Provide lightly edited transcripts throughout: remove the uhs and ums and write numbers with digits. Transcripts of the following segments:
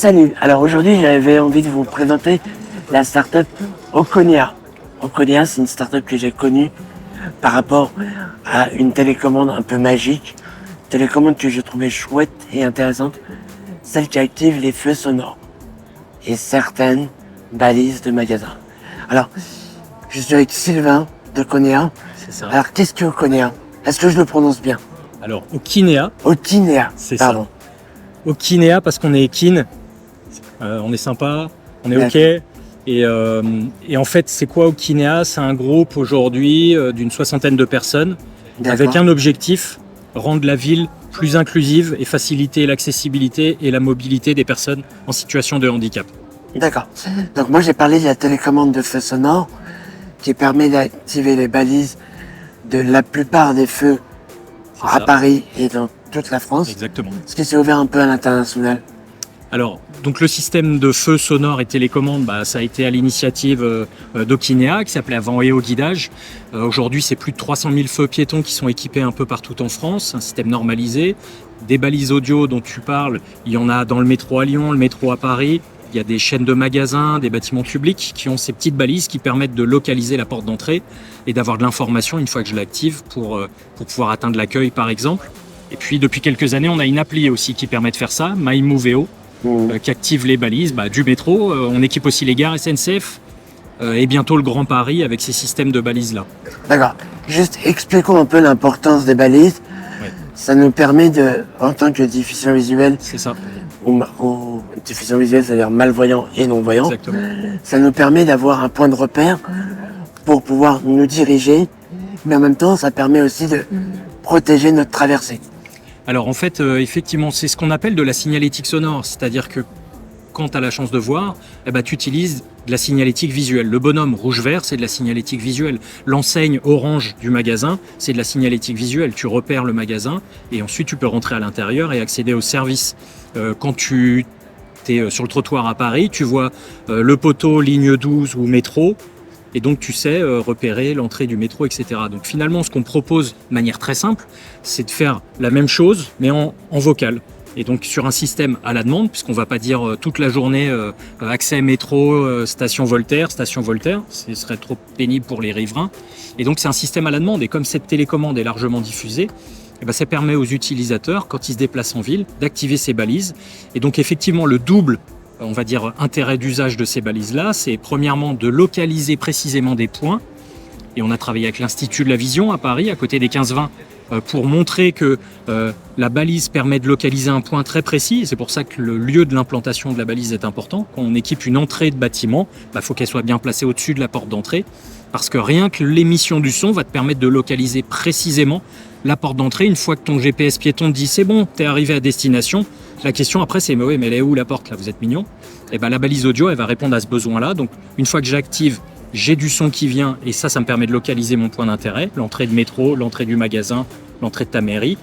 Salut, alors aujourd'hui j'avais envie de vous présenter la startup Oconia. Oconia, c'est une startup que j'ai connue par rapport à une télécommande un peu magique, télécommande que je trouvais chouette et intéressante, celle qui active les feux sonores et certaines balises de magasins. Alors, je suis avec Sylvain d'Oconia. C'est ça. Alors, qu'est-ce que Oconia? Est-ce que je le prononce bien? Alors, Okinea, Oconia, c'est pardon. ça. Okinea parce qu'on est équine, on est sympa, on est ok. Et en fait, c'est quoi Okinea? C'est un groupe aujourd'hui d'une 60aine de personnes avec un objectif, rendre la ville plus inclusive et faciliter l'accessibilité et la mobilité des personnes en situation de handicap. D'accord. Donc moi j'ai parlé de la télécommande de feux sonores qui permet d'activer les balises de la plupart des feux à ça. Paris et dans toute la France. Exactement. Est-ce que c'est ouvert un peu à l'international? Alors, donc le système de feu sonore et télécommande, ça a été à l'initiative d'Okinea, qui s'appelait avant EO Guidage. Aujourd'hui, c'est plus de 300 000 feux piétons qui sont équipés un peu partout en France, un système normalisé. Des balises audio dont tu parles, il y en a dans le métro à Lyon, le métro à Paris. Il y a des chaînes de magasins, des bâtiments publics qui ont ces petites balises qui permettent de localiser la porte d'entrée et d'avoir de l'information une fois que je l'active pour pouvoir atteindre l'accueil, par exemple. Et puis, depuis quelques années, on a une appli aussi qui permet de faire ça, MyMoveo, qui active les balises du métro. On équipe aussi les gares SNCF et bientôt le Grand Paris avec ces systèmes de balises-là. D'accord. Juste expliquons un peu l'importance des balises. Ouais. Ça nous permet de, en tant que diffuseur visuel, C'est ça, ou diffuseur visuel, c'est-à-dire malvoyant et non-voyant, exactement. ça nous permet d'avoir un point de repère pour pouvoir nous diriger, mais en même temps, ça permet aussi de protéger notre traversée. Alors en fait, effectivement, c'est ce qu'on appelle de la signalétique sonore, c'est-à-dire que quand tu as la chance de voir, tu utilises de la signalétique visuelle. Le bonhomme rouge-vert, c'est de la signalétique visuelle. L'enseigne orange du magasin, c'est de la signalétique visuelle. Tu repères le magasin et ensuite tu peux rentrer à l'intérieur et accéder au service. Quand tu es sur le trottoir à Paris, tu vois le poteau ligne 12 ou métro, et donc tu sais repérer l'entrée du métro, etc. Donc finalement, ce qu'on propose de manière très simple, c'est de faire la même chose, mais en vocal. Et donc sur un système à la demande, puisqu'on ne va pas dire toute la journée accès métro, station Voltaire, ce serait trop pénible pour les riverains. Et donc c'est un système à la demande. Et comme cette télécommande est largement diffusée, ça permet aux utilisateurs, quand ils se déplacent en ville, d'activer ces balises. Et donc effectivement, le double, on va dire, intérêt d'usage de ces balises-là, c'est premièrement de localiser précisément des points. Et on a travaillé avec l'Institut de la Vision à Paris, à côté des 15-20, pour montrer que la balise permet de localiser un point très précis. C'est pour ça que le lieu de l'implantation de la balise est important. Quand on équipe une entrée de bâtiment, faut qu'elle soit bien placée au-dessus de la porte d'entrée, parce que rien que l'émission du son va te permettre de localiser précisément la porte d'entrée. Une fois que ton GPS piéton te dit c'est bon, t'es arrivé à destination, la question après c'est mais oui, mais elle est où la porte là, vous êtes mignon. Et la balise audio elle va répondre à ce besoin-là. Donc une fois que j'active, j'ai du son qui vient et ça me permet de localiser mon point d'intérêt, l'entrée de métro, l'entrée du magasin, l'entrée de ta mairie.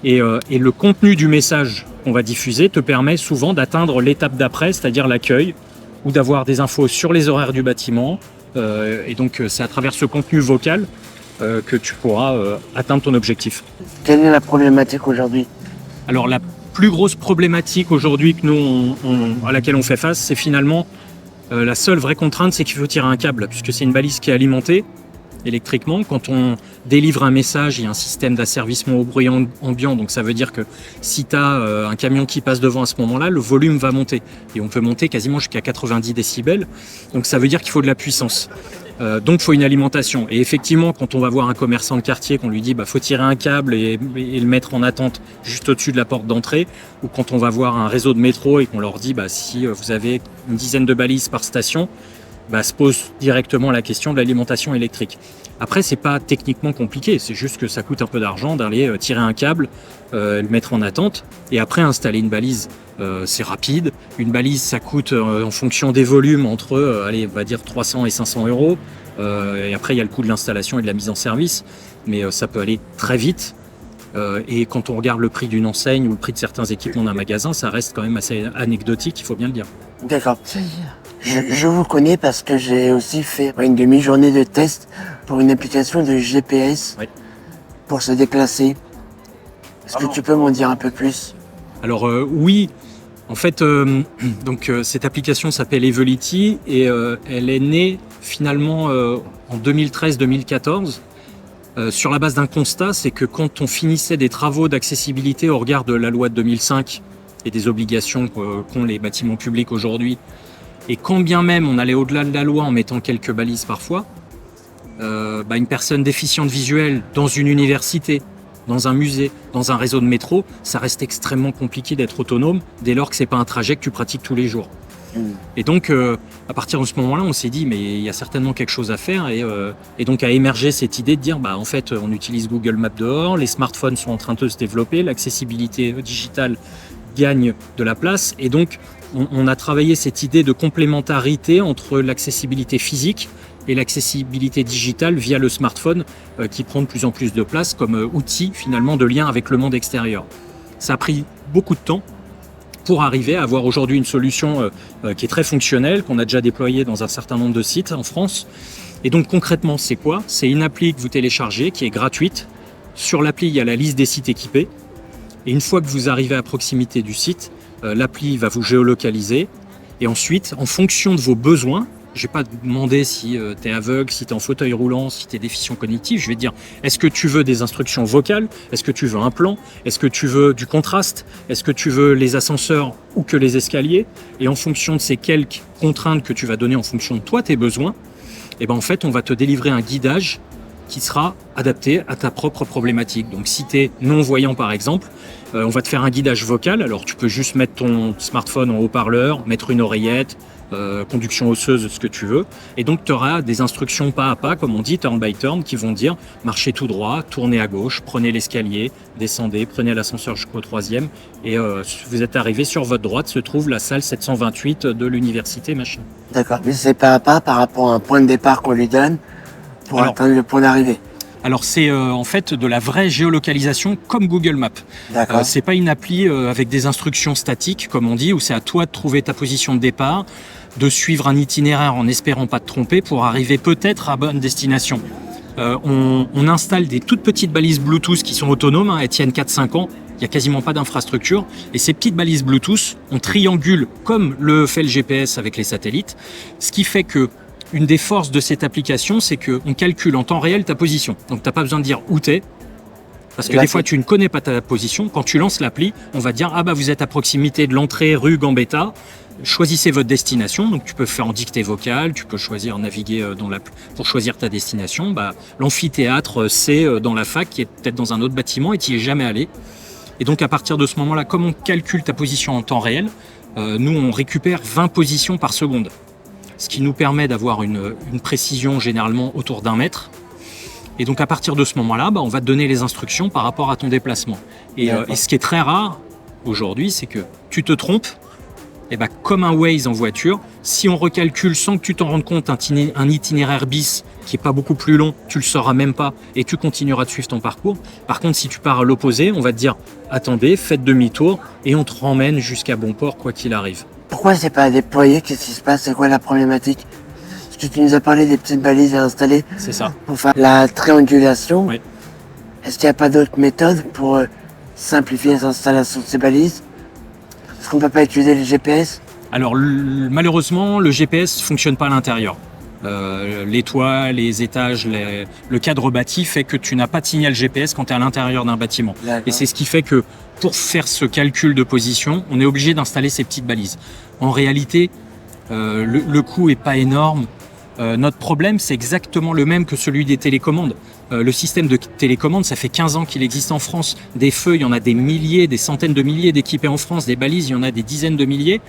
Et le contenu du message qu'on va diffuser te permet souvent d'atteindre l'étape d'après, c'est-à-dire l'accueil, ou d'avoir des infos sur les horaires du bâtiment. Et donc c'est à travers ce contenu vocal que tu pourras atteindre ton objectif. Quelle est la problématique aujourd'hui? Alors la plus grosse problématique aujourd'hui que nous, à laquelle on fait face, c'est finalement la seule vraie contrainte, c'est qu'il faut tirer un câble, puisque c'est une balise qui est alimentée électriquement. Quand on délivre un message, il y a un système d'asservissement au bruit ambiant, donc ça veut dire que si tu as un camion qui passe devant à ce moment-là, le volume va monter. Et on peut monter quasiment jusqu'à 90 décibels, donc ça veut dire qu'il faut de la puissance. Donc il faut une alimentation. Et effectivement, quand on va voir un commerçant de quartier, qu'on lui dit faut tirer un câble et le mettre en attente juste au-dessus de la porte d'entrée, ou quand on va voir un réseau de métro et qu'on leur dit si vous avez une dizaine de balises par station, se pose directement la question de l'alimentation électrique. Après, c'est pas techniquement compliqué, c'est juste que ça coûte un peu d'argent d'aller tirer un câble, le mettre en attente, et après installer une balise. C'est rapide. Une balise, ça coûte en fonction des volumes entre, on va dire 300 et 500 euros. Et après, il y a le coût de l'installation et de la mise en service, mais ça peut aller très vite. Et quand on regarde le prix d'une enseigne ou le prix de certains équipements d'un magasin, ça reste quand même assez anecdotique, il faut bien le dire. D'accord. Je vous connais parce que j'ai aussi fait une demi-journée de test pour une application de GPS pour se déplacer. Est-ce que tu peux m'en dire un peu plus? Alors oui, En fait, cette application s'appelle Evolity et elle est née finalement en 2013-2014 sur la base d'un constat, c'est que quand on finissait des travaux d'accessibilité au regard de la loi de 2005 et des obligations qu'ont les bâtiments publics aujourd'hui, et quand bien même on allait au-delà de la loi en mettant quelques balises parfois, une personne déficiente visuelle dans une université, dans un musée, dans un réseau de métro, ça reste extrêmement compliqué d'être autonome dès lors que c'est pas un trajet que tu pratiques tous les jours. Et donc, à partir de ce moment-là, on s'est dit, mais il y a certainement quelque chose à faire. Et donc, a émergé cette idée de dire, en fait, on utilise Google Maps dehors, les smartphones sont en train de se développer, l'accessibilité digitale gagne de la place. Et donc, on a travaillé cette idée de complémentarité entre l'accessibilité physique et l'accessibilité digitale via le smartphone qui prend de plus en plus de place comme outil finalement de lien avec le monde extérieur. Ça a pris beaucoup de temps pour arriver à avoir aujourd'hui une solution qui est très fonctionnelle, qu'on a déjà déployée dans un certain nombre de sites en France. Et donc concrètement, c'est quoi ? C'est une appli que vous téléchargez qui est gratuite. Sur l'appli, il y a la liste des sites équipés. Et une fois que vous arrivez à proximité du site, l'appli va vous géolocaliser. Et ensuite, en fonction de vos besoins, je ne vais pas te demander si tu es aveugle, si tu es en fauteuil roulant, si tu es déficient cognitif. Je vais te dire, est-ce que tu veux des instructions vocales ? Est-ce que tu veux un plan ? Est-ce que tu veux du contraste ? Est-ce que tu veux les ascenseurs ou que les escaliers ? Et en fonction de ces quelques contraintes que tu vas donner en fonction de toi, tes besoins, en fait, on va te délivrer un guidage qui sera adapté à ta propre problématique. Donc si tu es non-voyant par exemple, on va te faire un guidage vocal. Alors tu peux juste mettre ton smartphone en haut-parleur, mettre une oreillette, conduction osseuse, ce que tu veux. Et donc tu auras des instructions pas à pas, comme on dit, turn by turn, qui vont dire marchez tout droit, tournez à gauche, prenez l'escalier, descendez, prenez l'ascenseur jusqu'au 3e. Et vous êtes arrivé sur votre droite, se trouve la salle 728 de l'université, machin. D'accord, mais c'est pas à pas par rapport à un point de départ qu'on lui donne pour atteindre le point d'arrivée. Alors c'est en fait de la vraie géolocalisation comme Google Maps. D'accord. C'est pas une appli avec des instructions statiques comme on dit, où c'est à toi de trouver ta position de départ, de suivre un itinéraire en espérant pas te tromper pour arriver peut-être à bonne destination. On installe des toutes petites balises Bluetooth qui sont autonomes, elles tiennent 4-5 ans. Il n'y a quasiment pas d'infrastructure. Et ces petites balises Bluetooth, on triangule comme le fait le GPS avec les satellites, ce qui fait que une des forces de cette application, c'est qu'on calcule en temps réel ta position. Donc, tu n'as pas besoin de dire où tu es. Parce que des fois, tu ne connais pas ta position. Quand tu lances l'appli, on va te dire « Ah vous êtes à proximité de l'entrée rue Gambetta. Choisissez votre destination. » Donc, tu peux faire en dictée vocale. Tu peux choisir naviguer pour choisir ta destination. L'amphithéâtre, c'est dans la fac, qui est peut-être dans un autre bâtiment et tu n'y es jamais allé. Et donc, à partir de ce moment-là, comme on calcule ta position en temps réel, nous, on récupère 20 positions par seconde. Ce qui nous permet d'avoir une précision généralement autour d'1 mètre. Et donc à partir de ce moment-là, on va te donner les instructions par rapport à ton déplacement. Et ce qui est très rare aujourd'hui, c'est que tu te trompes, comme un Waze en voiture, si on recalcule sans que tu t'en rendes compte un itinéraire bis qui n'est pas beaucoup plus long, tu le sauras même pas et tu continueras de suivre ton parcours. Par contre, si tu pars à l'opposé, on va te dire « Attendez, faites demi-tour et on te ramène jusqu'à bon port quoi qu'il arrive ». Pourquoi c'est pas déployé ? Qu'est-ce qui se passe ? C'est quoi la problématique ? Parce que tu nous as parlé des petites balises à installer. C'est ça. Pour faire la triangulation. Oui. Est-ce qu'il n'y a pas d'autres méthodes pour simplifier l'installation de ces balises ? Est-ce qu'on ne peut pas utiliser les GPS ? Alors malheureusement, le GPS ne fonctionne pas à l'intérieur. Les toits, les étages, le cadre bâti fait que tu n'as pas de signal GPS quand tu es à l'intérieur d'un bâtiment. D'accord. Et c'est ce qui fait que pour faire ce calcul de position, on est obligé d'installer ces petites balises. En réalité, le coût n'est pas énorme. Notre problème, c'est exactement le même que celui des télécommandes. Le système de télécommande, ça fait 15 ans qu'il existe en France. Des feux, il y en a des milliers, des centaines de milliers d'équipés en France. Des balises, il y en a des dizaines de milliers.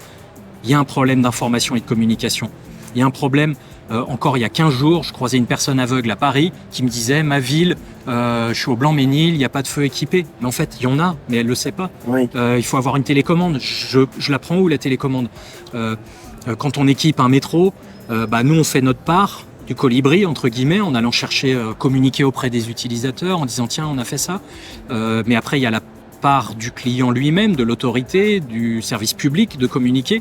Il y a un problème d'information et de communication. Il y a un problème, encore il y a 15 jours, je croisais une personne aveugle à Paris qui me disait « Ma ville, je suis au Blanc-Ménil, il n'y a pas de feu équipé. » Mais en fait, il y en a, mais elle ne le sait pas. Oui. Il faut avoir une télécommande. Je la prends où, la télécommande ? Quand on équipe un métro, nous, on fait notre part du colibri, entre guillemets, en allant chercher, communiquer auprès des utilisateurs, en disant « Tiens, on a fait ça. » Mais après, il y a la part du client lui-même, de l'autorité, du service public de communiquer.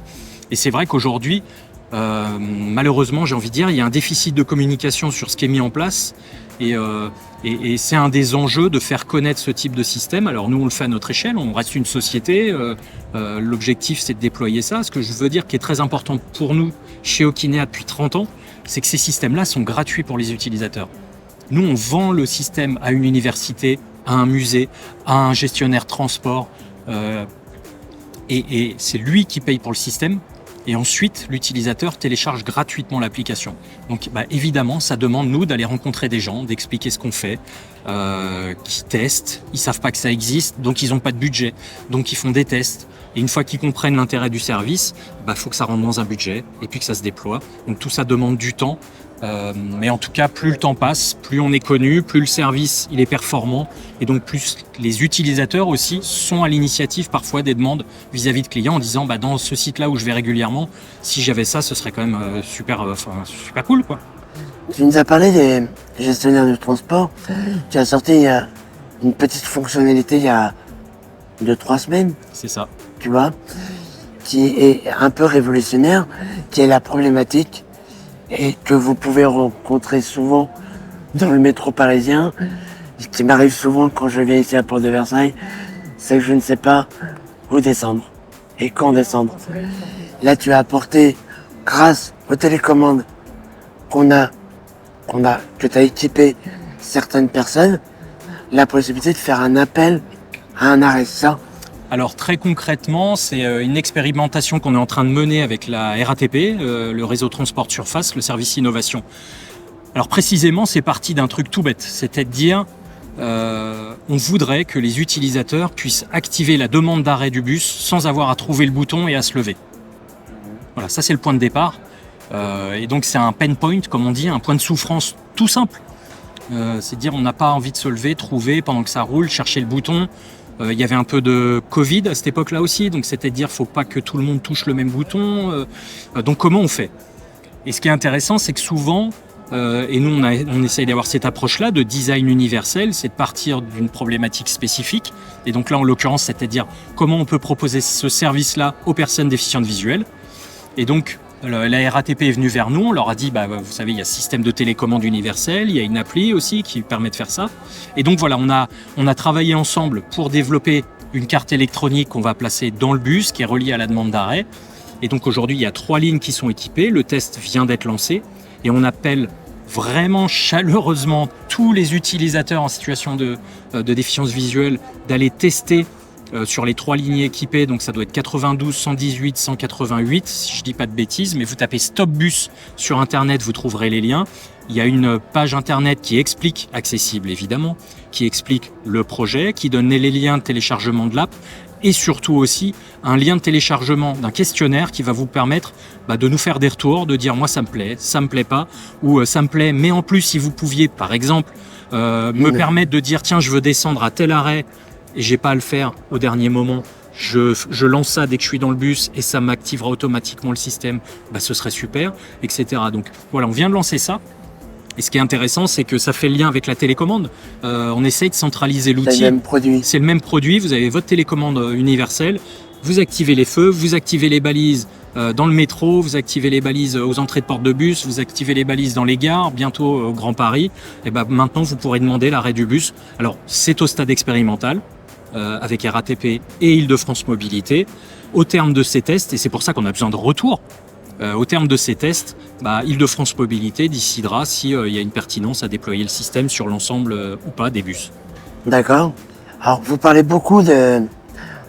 Et c'est vrai qu'aujourd'hui, malheureusement, j'ai envie de dire, il y a un déficit de communication sur ce qui est mis en place. Et c'est un des enjeux de faire connaître ce type de système. Alors nous, on le fait à notre échelle, on reste une société. L'objectif, c'est de déployer ça. Ce que je veux dire qui est très important pour nous chez Okinea depuis 30 ans, c'est que ces systèmes-là sont gratuits pour les utilisateurs. Nous, on vend le système à une université, à un musée, à un gestionnaire de transport. Et c'est lui qui paye pour le système. Et ensuite, l'utilisateur télécharge gratuitement l'application. Donc évidemment, ça demande, nous, d'aller rencontrer des gens, d'expliquer ce qu'on fait, qui testent. Ils savent pas que ça existe, donc ils n'ont pas de budget. Donc ils font des tests. Et une fois qu'ils comprennent l'intérêt du service, faut que ça rentre dans un budget et puis que ça se déploie. Donc tout ça demande du temps. Mais en tout cas, plus le temps passe, plus on est connu, plus le service il est performant, et donc plus les utilisateurs aussi sont à l'initiative parfois des demandes vis-à-vis de clients en disant dans ce site-là où je vais régulièrement, si j'avais ça, ce serait quand même super cool, quoi. Tu nous as parlé des gestionnaires de transport. Tu as sorti il y a une petite fonctionnalité il y a 2-3 semaines. C'est ça. Tu vois, qui est un peu révolutionnaire, qui est la problématique et que vous pouvez rencontrer souvent dans le métro parisien, ce qui m'arrive souvent quand je viens ici à Porte de Versailles, c'est que je ne sais pas où descendre et quand descendre. Là, tu as apporté, grâce aux télécommandes que tu as équipé certaines personnes, la possibilité de faire un appel à un arrêt, ça. Alors très concrètement, c'est une expérimentation qu'on est en train de mener avec la RATP, le réseau transport de surface, le service innovation. Alors précisément, c'est parti d'un truc tout bête, c'est-à-dire on voudrait que les utilisateurs puissent activer la demande d'arrêt du bus sans avoir à trouver le bouton et à se lever. Voilà, ça c'est le point de départ. Et donc c'est un pain point, comme on dit, un point de souffrance tout simple. C'est dire on n'a pas envie de se lever, trouver pendant que ça roule, chercher le bouton. Il y avait un peu de Covid à cette époque-là aussi, donc c'est-à-dire faut pas que tout le monde touche le même bouton. Donc comment on fait? Et ce qui est intéressant, c'est que souvent, et nous on essaye d'avoir cette approche-là de design universel, c'est de partir d'une problématique spécifique. Et donc là, en l'occurrence, c'est-à-dire comment on peut proposer ce service-là aux personnes déficientes visuelles. Et donc la RATP est venue vers nous, on leur a dit, vous savez, il y a système de télécommande universel, il y a une appli aussi qui permet de faire ça. Et donc voilà, on a travaillé ensemble pour développer une carte électronique qu'on va placer dans le bus, qui est reliée à la demande d'arrêt. Et donc aujourd'hui, il y a 3 lignes qui sont équipées, le test vient d'être lancé, et on appelle vraiment chaleureusement tous les utilisateurs en situation de déficience visuelle d'aller tester sur les 3 lignes équipées, donc ça doit être 92, 118, 188, si je dis pas de bêtises, mais vous tapez Stop Bus sur Internet, vous trouverez les liens. Il y a une page Internet qui explique, accessible évidemment, qui explique le projet, qui donne les liens de téléchargement de l'app, et surtout aussi un lien de téléchargement d'un questionnaire qui va vous permettre de nous faire des retours, de dire moi ça me plaît pas, ou ça me plaît, mais en plus si vous pouviez par exemple me permettre de dire tiens je veux descendre à tel arrêt, et j'ai pas à le faire au dernier moment, je lance ça dès que je suis dans le bus et ça m'activera automatiquement le système, ce serait super, etc. Donc voilà, on vient de lancer ça. Et ce qui est intéressant, c'est que ça fait le lien avec la télécommande. On essaye de centraliser l'outil. C'est le même produit. C'est le même produit, vous avez votre télécommande universelle, vous activez les feux, vous activez les balises dans le métro, vous activez les balises aux entrées de porte de bus, vous activez les balises dans les gares, bientôt au Grand Paris. Et maintenant, vous pourrez demander l'arrêt du bus. Alors, c'est au stade expérimental. Avec RATP et Île-de-France Mobilité. Au terme de ces tests, et c'est pour ça qu'on a besoin de retour, au terme de ces tests, Île-de-France Mobilité décidera s'il y a une pertinence à déployer le système sur l'ensemble ou pas des bus. D'accord. Alors, vous parlez beaucoup de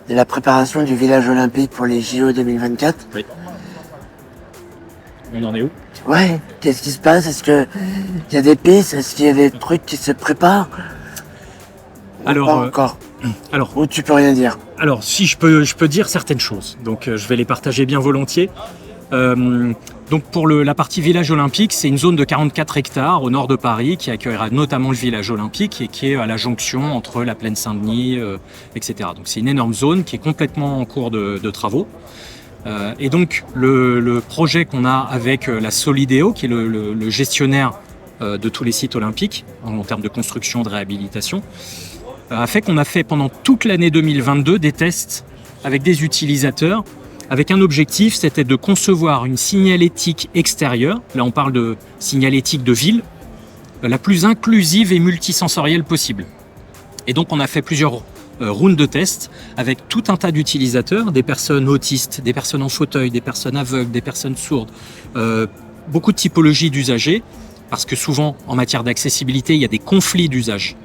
la préparation du village olympique pour les JO 2024. Oui. On en est où? Ouais, qu'est-ce qui se passe? Est-ce qu'il y a des pistes? Est-ce qu'il y a des trucs qui se préparent? Alors, pas encore. Alors, ou tu peux rien dire. Alors, si je peux dire certaines choses, donc je vais les partager bien volontiers. Donc pour la partie village olympique, c'est une zone de 44 hectares au nord de Paris qui accueillera notamment le village olympique et qui est à la jonction entre la plaine Saint-Denis, etc. Donc c'est une énorme zone qui est complètement en cours de travaux. Et donc le projet qu'on a avec la Solideo, qui est le gestionnaire de tous les sites olympiques en termes de construction, de réhabilitation, a fait qu'on a fait pendant toute l'année 2022 des tests avec des utilisateurs avec un objectif, c'était de concevoir une signalétique extérieure. Là, on parle de signalétique de ville, la plus inclusive et multisensorielle possible. Et donc on a fait plusieurs rounds de tests avec tout un tas d'utilisateurs, des personnes autistes, des personnes en fauteuil, des personnes aveugles, des personnes sourdes, beaucoup de typologies d'usagers, parce que souvent en matière d'accessibilité, il y a des conflits d'usage.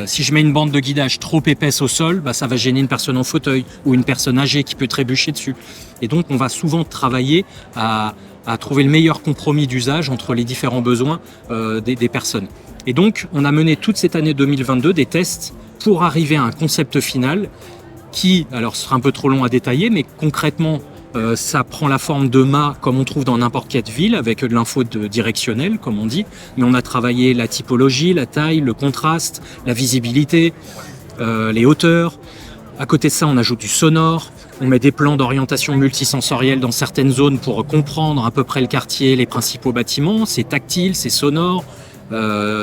Si je mets une bande de guidage trop épaisse au sol, ça va gêner une personne en fauteuil ou une personne âgée qui peut trébucher dessus. Et donc on va souvent travailler à trouver le meilleur compromis d'usage entre les différents besoins des personnes. Et donc on a mené toute cette année 2022 des tests pour arriver à un concept final qui, alors ce sera un peu trop long à détailler, mais concrètement ça prend la forme de mâts comme on trouve dans n'importe quelle ville avec de l'info directionnelle comme on dit, mais on a travaillé la typologie, la taille, le contraste, la visibilité, les hauteurs. À côté de ça on ajoute du sonore, on met des plans d'orientation multisensorielle dans certaines zones pour comprendre à peu près le quartier, les principaux bâtiments, c'est tactile, c'est sonore.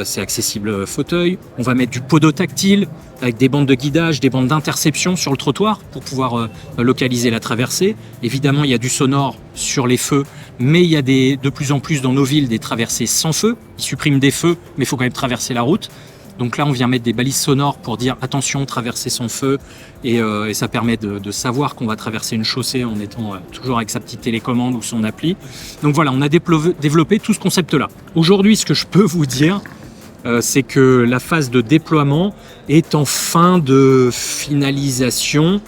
C'est accessible fauteuil. On va mettre du podotactile avec des bandes de guidage, des bandes d'interception sur le trottoir pour pouvoir localiser la traversée. Évidemment, il y a du sonore sur les feux, mais il y a de plus en plus dans nos villes des traversées sans feu. Ils suppriment des feux, mais il faut quand même traverser la route. Donc là, on vient mettre des balises sonores pour dire attention, traverser sans feu. Et ça permet de savoir qu'on va traverser une chaussée en étant toujours avec sa petite télécommande ou son appli. Donc voilà, on a développé tout ce concept-là. Aujourd'hui, ce que je peux vous dire, c'est que la phase de déploiement est en fin de finalisation,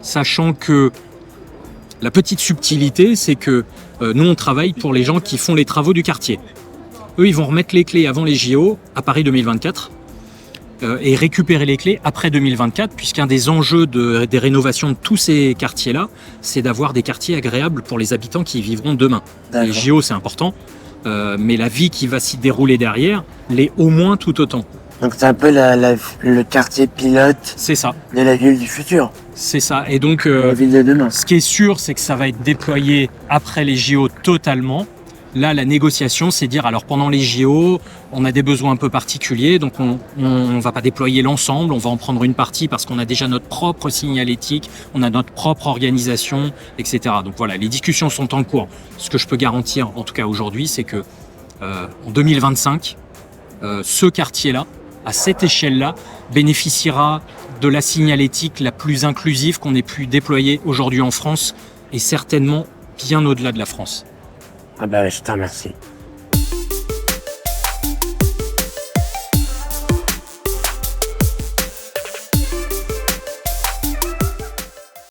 sachant que la petite subtilité, c'est que nous, on travaille pour les gens qui font les travaux du quartier. Eux, ils vont remettre les clés avant les JO à Paris 2024. Et récupérer les clés après 2024, puisqu'un des enjeux des rénovations de tous ces quartiers-là, c'est d'avoir des quartiers agréables pour les habitants qui y vivront demain. Les JO, c'est important, mais la vie qui va s'y dérouler derrière l'est au moins tout autant. Donc c'est un peu le quartier pilote c'est ça. De la ville du futur. C'est ça. Et donc, la ville de demain. Ce qui est sûr, c'est que ça va être déployé après les JO totalement. Là, la négociation, c'est dire, alors pendant les JO, on a des besoins un peu particuliers, donc on va pas déployer l'ensemble, on va en prendre une partie parce qu'on a déjà notre propre signalétique, on a notre propre organisation, etc. Donc voilà, les discussions sont en cours. Ce que je peux garantir, en tout cas aujourd'hui, c'est que en 2025, ce quartier-là, à cette échelle-là, bénéficiera de la signalétique la plus inclusive qu'on ait pu déployer aujourd'hui en France et certainement bien au-delà de la France. Ah je te remercie.